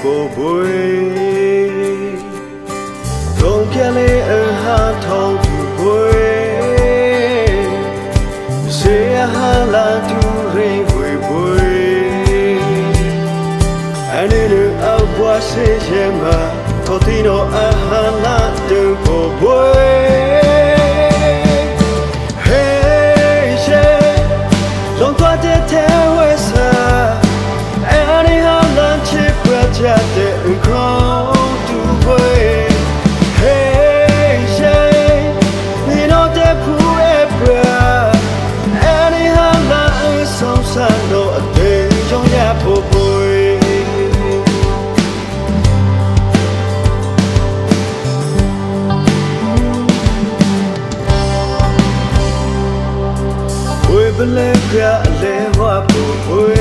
bộ bụi không kia lê ở hà thâu tu bụi sẽ hà la tu rê bụi bụi anh ấy ở qua sẽ xem mà thâu tí nó ở hà la tu bộ bụi hey she long qua để theo hơi xa anh ấy hà la chỉ qua cha để không tu bụi hey she ni nó để phụ em bờ anh ấy hà la sông xa nó để trong nhà bộ bụi bên lê kia lê hoa bù bùi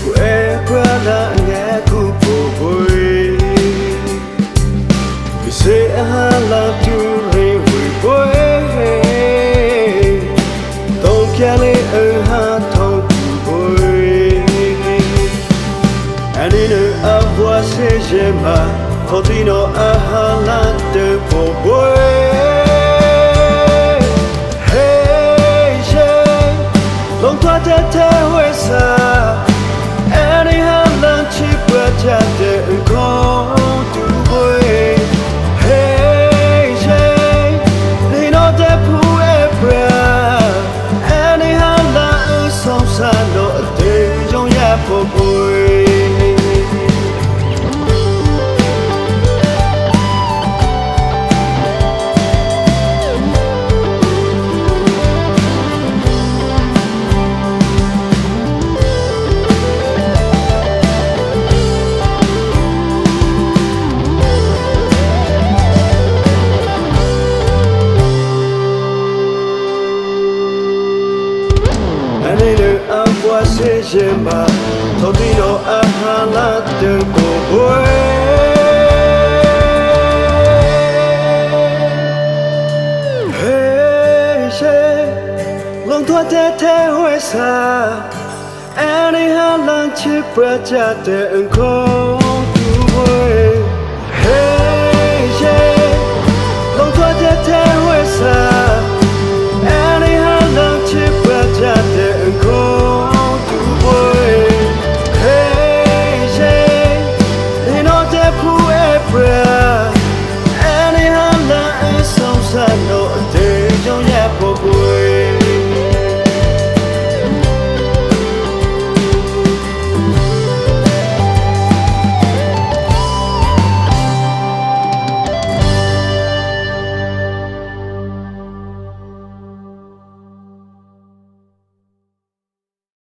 quê qua đã nghe cụ bù bùi vì sẽ hà la tu rê bùi bùi tông kia lê ở hà thâu bù bùi anh đi nơi áo hoa sẽ dễ mà thâu tí nó ở hà la từ bù bùi long thoát để theo hơi xa anh ấy ham lần chỉ qua cha để không tu bụi hey hey đi nó để phụ em bờ anh ấy ham lần sông xa nó để trong nhà bộ bụi qua sẽ dễ mà thâu tí nó ở hà la từ bộ bụi hey she long thoát để theo hơi xa anh ấy hà la chỉ qua cha để không